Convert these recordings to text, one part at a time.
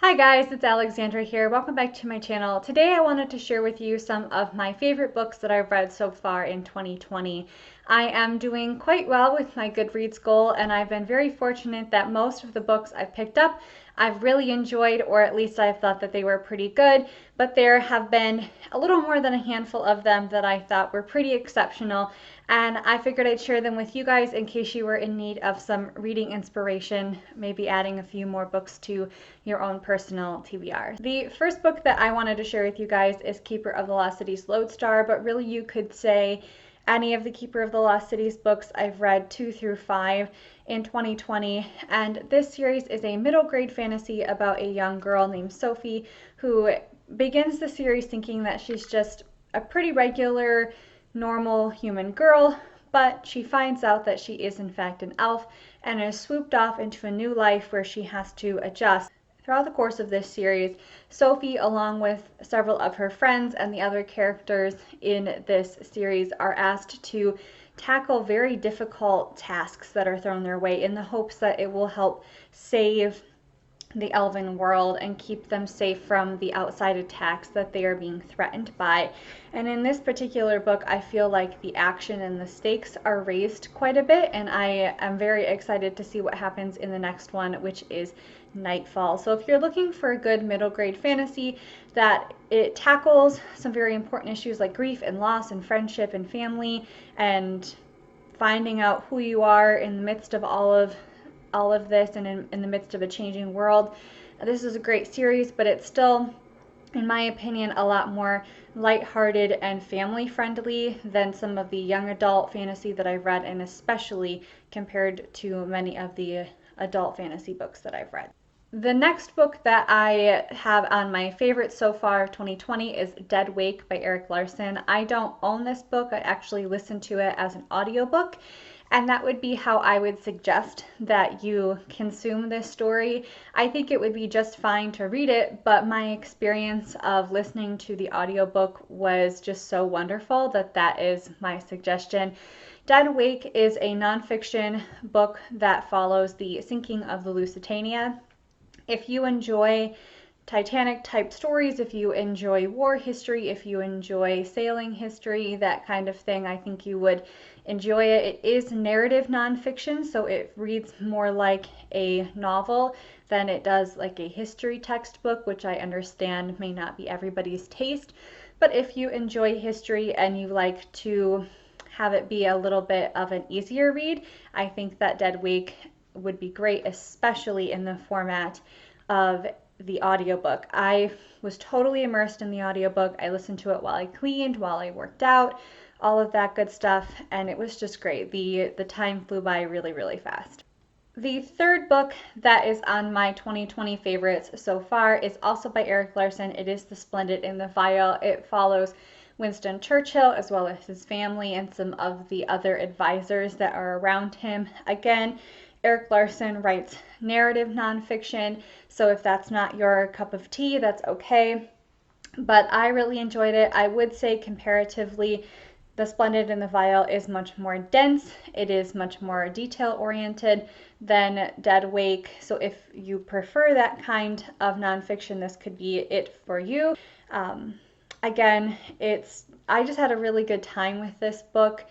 Hi guys, it's Alexandra here. Welcome back to my channel. Today I wanted to share with you some of my favorite books that I've read so far in 2020. I am doing quite well with my Goodreads goal, and I've been very fortunate that most of the books I've picked up I've really enjoyed, or at least I've thought that they were pretty good, but there have been a little more than a handful of them that I thought were pretty exceptional, and I figured I'd share them with you guys in case you were in need of some reading inspiration, maybe adding a few more books to your own personal TBR. The first book that I wanted to share with you guys is Keeper of the Lost Cities Lodestar, but really you could say any of the Keeper of the Lost Cities books. I've read 2 through 5 in 2020, and this series is a middle grade fantasy about a young girl named Sophie who begins the series thinking that she's just a pretty regular, normal human girl, but she finds out that she is in fact an elf and is swooped off into a new life where she has to adjust. Throughout the course of this series, Sophie, along with several of her friends and the other characters in this series, are asked to tackle very difficult tasks that are thrown their way in the hopes that it will help save the elven world and keep them safe from the outside attacks that they are being threatened by. And in this particular book, I feel like the action and the stakes are raised quite a bit, and I am very excited to see what happens in the next one, which is Nightfall. So if you're looking for a good middle grade fantasy that it tackles some very important issues like grief and loss and friendship and family and finding out who you are in the midst of all of this and in the midst of a changing world, this is a great series, but it's still, in my opinion, a lot more lighthearted and family friendly than some of the young adult fantasy that I've read, and especially compared to many of the adult fantasy books that I've read. The next book that I have on my favorites so far of 2020 is Dead Wake by Erik Larson. I don't own this book. I actually listened to it as an audiobook, and that would be how I would suggest that you consume this story. I think it would be just fine to read it, but my experience of listening to the audiobook was just so wonderful that that is my suggestion. Dead Wake is a nonfiction book that follows the sinking of the Lusitania. If you enjoy Titanic type stories, if you enjoy war history, if you enjoy sailing history, that kind of thing, I think you would enjoy it. It is narrative nonfiction, so it reads more like a novel than it does like a history textbook, which I understand may not be everybody's taste. But if you enjoy history and you like to have it be a little bit of an easier read, I think that Dead Wake would be great, especially in the format of the audiobook. I was totally immersed in the audiobook. I listened to it while I cleaned, while I worked out, all of that good stuff, and it was just great. The time flew by really, really fast. The third book that is on my 2020 favorites so far is also by Erik Larson. It is The Splendid in the Vial. It follows Winston Churchill as well as his family and some of the other advisors that are around him. Again, Erik Larson writes narrative nonfiction, so if that's not your cup of tea, that's okay. But I really enjoyed it. I would say comparatively, The Splendid in the Vial is much more dense. It is much more detail-oriented than Dead Wake. So if you prefer that kind of nonfiction, this could be it for you. Again, I just had a really good time with this book.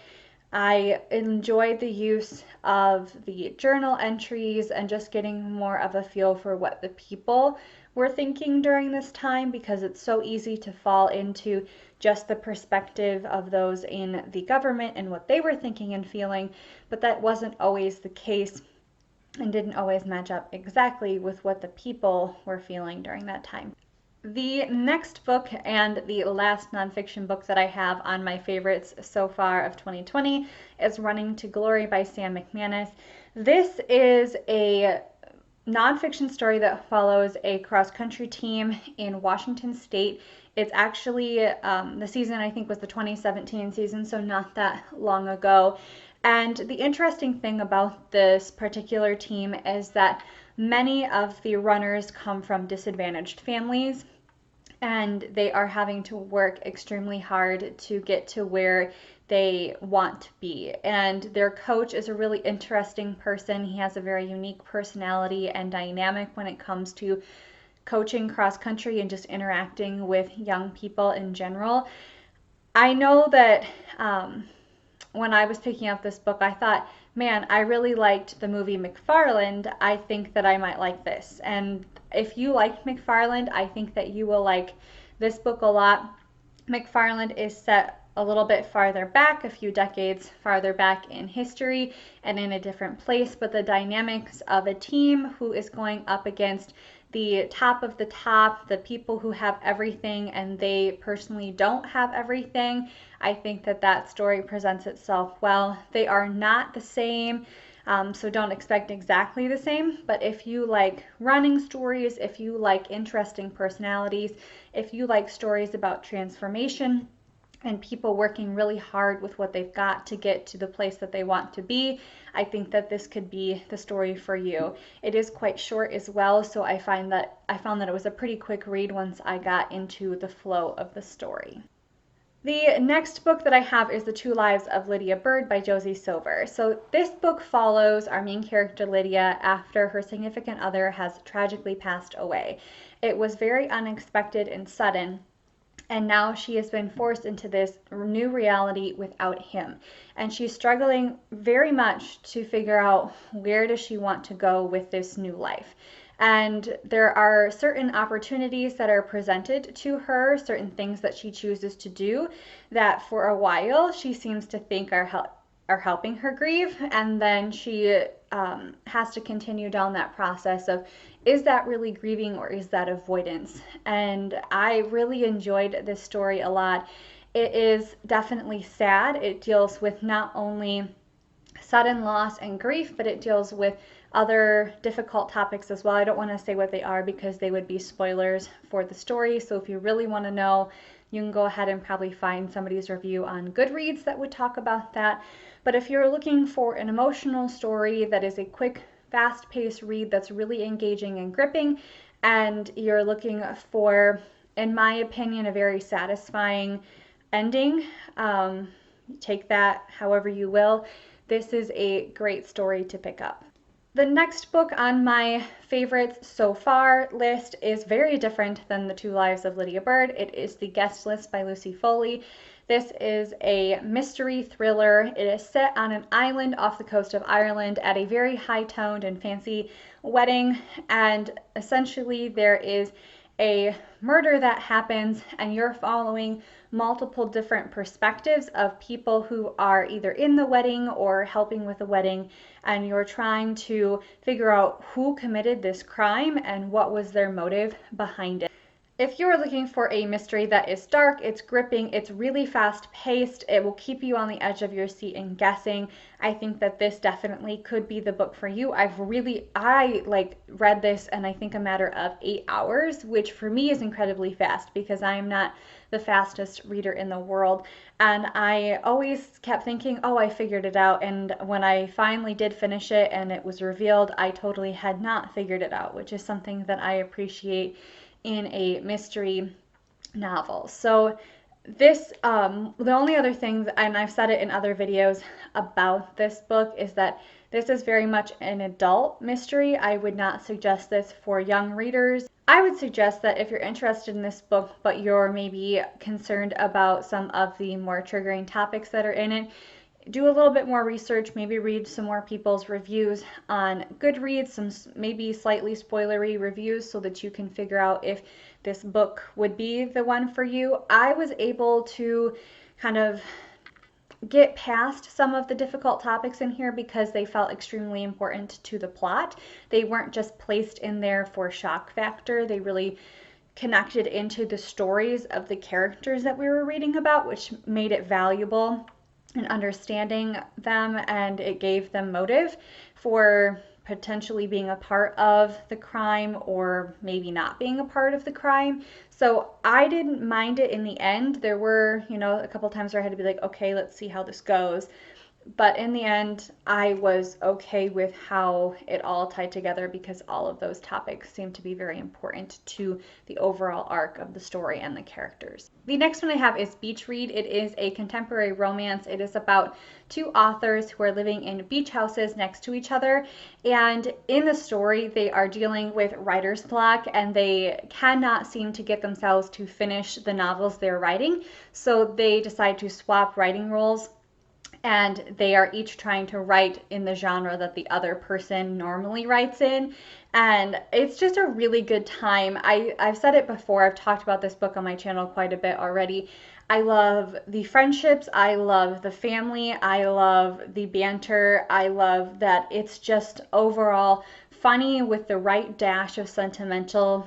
I enjoyed the use of the journal entries and just getting more of a feel for what the people were thinking during this time, because it's so easy to fall into just the perspective of those in the government and what they were thinking and feeling, but that wasn't always the case and didn't always match up exactly with what the people were feeling during that time. The next book and the last nonfiction book that I have on my favorites so far of 2020 is Running to Glory by Sam McManis. This is a nonfiction story that follows a cross-country team in Washington State. It's actually, the season I think was the 2017 season, so not that long ago. And the interesting thing about this particular team is that many of the runners come from disadvantaged families, and they are having to work extremely hard to get to where they want to be. And their coach is a really interesting person. He has a very unique personality and dynamic when it comes to coaching cross country and just interacting with young people in general. I know that when I was picking up this book, I thought, man, I really liked the movie McFarland. I think that I might like this. And if you like McFarland, I think that you will like this book a lot. McFarland is set a little bit farther back, a few decades farther back in history and in a different place, but the dynamics of a team who is going up against the top of the top, the people who have everything and they personally don't have everything. I think that that story presents itself well. They are not the same, so don't expect exactly the same, but if you like running stories, if you like interesting personalities, if you like stories about transformation and people working really hard with what they've got to get to the place that they want to be, I think that this could be the story for you. It is quite short as well, so I found that it was a pretty quick read once I got into the flow of the story. The next book that I have is The Two Lives of Lydia Byrd by Josie Silver. So this book follows our main character Lydia after her significant other has tragically passed away. It was very unexpected and sudden, and now she has been forced into this new reality without him. And she's struggling very much to figure out where does she want to go with this new life. And there are certain opportunities that are presented to her, certain things that she chooses to do that for a while she seems to think are helping her grieve. And then she has to continue down that process of, is that really grieving or is that avoidance? And I really enjoyed this story a lot. It is definitely sad. It deals with not only sudden loss and grief, but it deals with other difficult topics as well. I don't want to say what they are because they would be spoilers for the story. So if you really want to know, you can go ahead and probably find somebody's review on Goodreads that would talk about that. But if you're looking for an emotional story that is a quick, fast-paced read that's really engaging and gripping, and you're looking for, in my opinion, a very satisfying ending, take that however you will, this is a great story to pick up. The next book on my favorites so far list is very different than The Two Lives of Lydia Byrd. It is The Guest List by Lucy Foley. This is a mystery thriller. It is set on an island off the coast of Ireland at a very high-toned and fancy wedding, and essentially there is a murder that happens and you're following multiple different perspectives of people who are either in the wedding or helping with the wedding, and you're trying to figure out who committed this crime and what was their motive behind it. If you're looking for a mystery that is dark, it's gripping, it's really fast paced, it will keep you on the edge of your seat and guessing, I think that this definitely could be the book for you. I read this in I think a matter of 8 hours, which for me is incredibly fast because I am not the fastest reader in the world. And I always kept thinking, oh, I figured it out. And when I finally did finish it and it was revealed, I totally had not figured it out, which is something that I appreciate in a mystery novel. So this, the only other thing, and I've said it in other videos about this book, is that this is very much an adult mystery. I would not suggest this for young readers. I would suggest that if you're interested in this book, but you're maybe concerned about some of the more triggering topics that are in it, do a little bit more research, maybe read some more people's reviews on Goodreads, some maybe slightly spoilery reviews so that you can figure out if this book would be the one for you. I was able to kind of get past some of the difficult topics in here because they felt extremely important to the plot. They weren't just placed in there for shock factor. They really connected into the stories of the characters that we were reading about, which made it valuable and understanding them, and it gave them motive for potentially being a part of the crime or maybe not being a part of the crime. So I didn't mind it in the end. There were, a couple times where I had to be like, okay, let's see how this goes. but in the end, I was okay with how it all tied together because all of those topics seem to be very important to the overall arc of the story and the characters. The next one I have is Beach Read. It is a contemporary romance. It is about two authors who are living in beach houses next to each other. And in the story, they are dealing with writer's block and they cannot seem to get themselves to finish the novels they're writing. So they decide to swap writing roles, and they are each trying to write in the genre that the other person normally writes in. And it's just a really good time. I've said it before, I've talked about this book on my channel quite a bit already. I love the friendships, I love the family, I love the banter, I love that it's just overall funny with the right dash of sentimental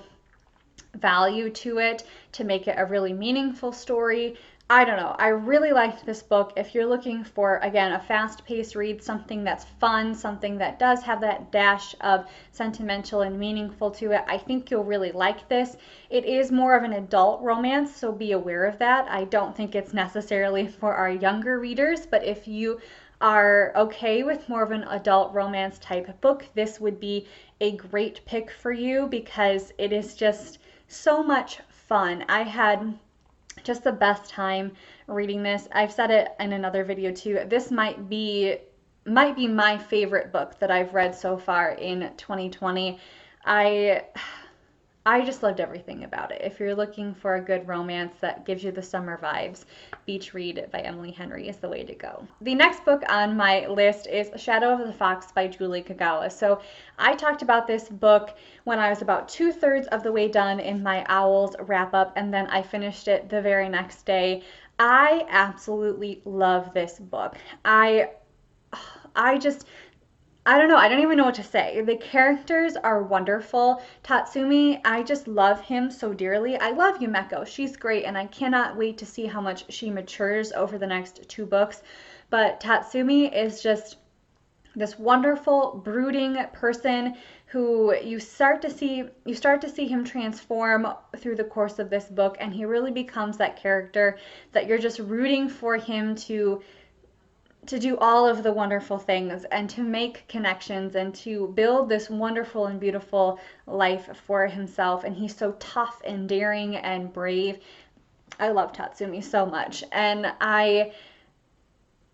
value to it to make it a really meaningful story. I don't know. I really liked this book. If you're looking for, again, a fast-paced read, something that's fun, something that does have that dash of sentimental and meaningful to it, I think you'll really like this. It is more of an adult romance, so be aware of that. I don't think it's necessarily for our younger readers, but if you are okay with more of an adult romance type book, this would be a great pick for you because it is just so much fun. I had just the best time reading this. I've said it in another video too. This might be my favorite book that I've read so far in 2020. I just loved everything about it. If you're looking for a good romance that gives you the summer vibes, Beach Read by Emily Henry is the way to go. The next book on my list is Shadow of the Fox by Julie Kagawa. So I talked about this book when I was about 2/3 of the way done in my Owls wrap up, and then I finished it the very next day. I absolutely love this book. I don't know. I don't even know what to say. The characters are wonderful. Tatsumi, I just love him so dearly. I love Yumeko. She's great, and I cannot wait to see how much she matures over the next 2 books. But Tatsumi is just this wonderful, brooding person who you start to see him transform through the course of this book, and he really becomes that character that you're just rooting for him to do all of the wonderful things and to make connections and to build this wonderful and beautiful life for himself. And he's so tough and daring and brave. I love Tatsumi so much. And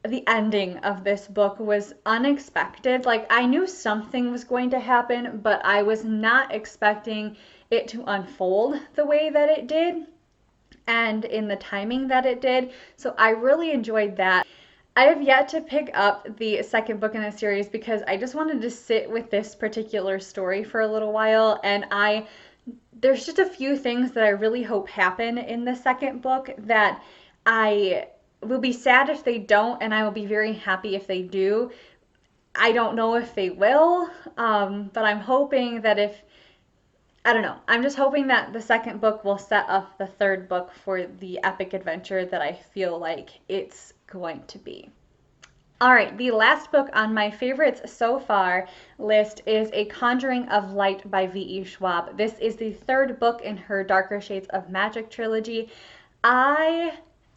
the ending of this book was unexpected. Like, I knew something was going to happen, but I was not expecting it to unfold the way that it did and in the timing that it did. So I really enjoyed that. I have yet to pick up the second book in the series because I just wanted to sit with this particular story for a little while, and there's just a few things that I really hope happen in the second book that I will be sad if they don't, and I will be very happy if they do. I don't know if they will, but I'm hoping that I don't know. I'm just hoping that the second book will set up the third book for the epic adventure that I feel like it's going to be. All right, the last book on my favorites so far list is A Conjuring of Light by V.E. Schwab. This is the 3rd book in her Darker Shades of Magic trilogy. I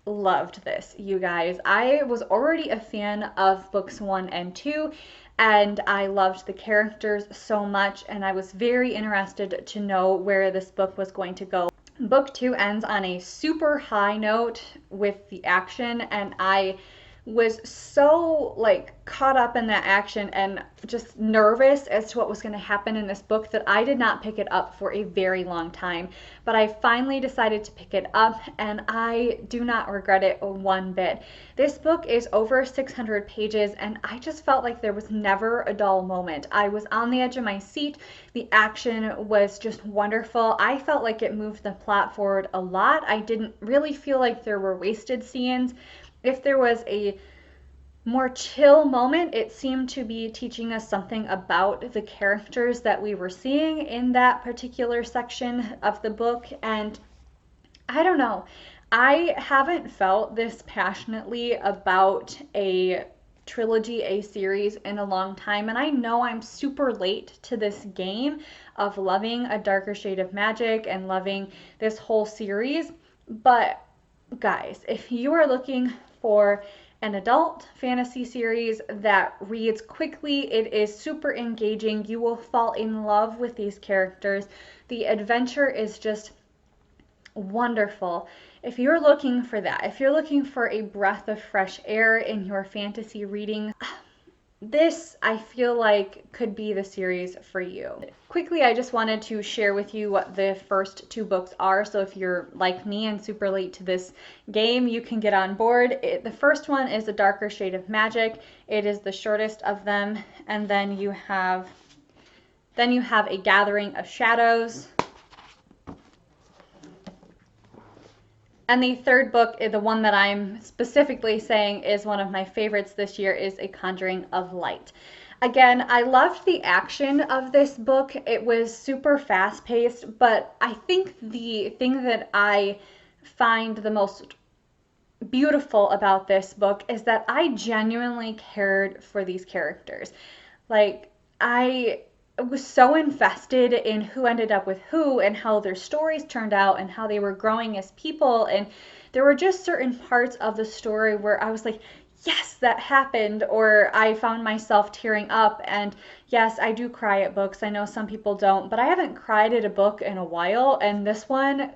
loved this, you guys. I was already a fan of books 1 and 2, and I loved the characters so much, and I was very interested to know where this book was going to go. Book 2 ends on a super high note with the action, and I was so caught up in that action and just nervous as to what was going to happen in this book that I did not pick it up for a very long time. But I finally decided to pick it up, and I do not regret it one bit. This book is over 600 pages, and I just felt like there was never a dull moment. I was on the edge of my seat. The action was just wonderful. I felt like it moved the plot forward a lot. I didn't really feel like there were wasted scenes. If there was a more chill moment, it seemed to be teaching us something about the characters that we were seeing in that particular section of the book. And I don't know, I haven't felt this passionately about a trilogy, a series in a long time. And I know I'm super late to this game of loving A Darker Shade of Magic and loving this whole series. But guys, if you are looking for an adult fantasy series that reads quickly. It is super engaging. You will fall in love with these characters. The adventure is just wonderful. If you're looking for that, if you're looking for a breath of fresh air in your fantasy reading, this, I feel like, could be the series for you. Quickly, I just wanted to share with you what the first two books are. So if you're like me and super late to this game, you can get on board. The first one is A Darker Shade of Magic. It is the shortest of them. And then you have A Gathering of Shadows. And the third book, the one that I'm specifically saying is one of my favorites this year, is A Conjuring of Light. Again, I loved the action of this book. It was super fast-paced, but I think the thing that I find the most beautiful about this book is that I genuinely cared for these characters. Like, I was so invested in who ended up with who and how their stories turned out and how they were growing as people. And there were just certain parts of the story where I was like, yes, that happened, or I found myself tearing up. And yes, I do cry at books. I know some people don't, but I haven't cried at a book in a while, and this one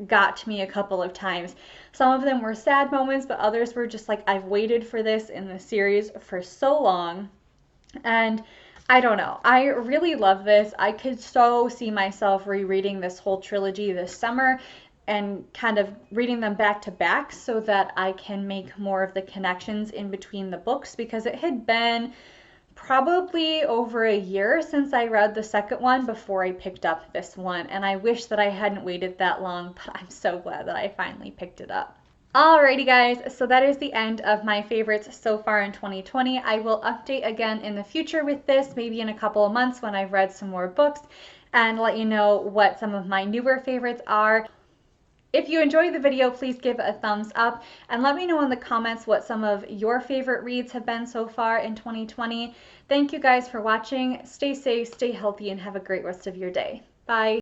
got to me a couple of times. Some of them were sad moments, but others were just like, I've waited for this in the series for so long. And I don't know. I really love this. I could so see myself rereading this whole trilogy this summer and kind of reading them back to back so that I can make more of the connections in between the books, because it had been probably over a year since I read the second one before I picked up this one. And I wish that I hadn't waited that long, but I'm so glad that I finally picked it up. Alrighty guys, so that is the end of my favorites so far in 2020. I will update again in the future with this, maybe in a couple of months when I've read some more books, and let you know what some of my newer favorites are. If you enjoyed the video, please give it a thumbs up and let me know in the comments what some of your favorite reads have been so far in 2020. Thank you guys for watching. Stay safe, stay healthy, and have a great rest of your day. Bye.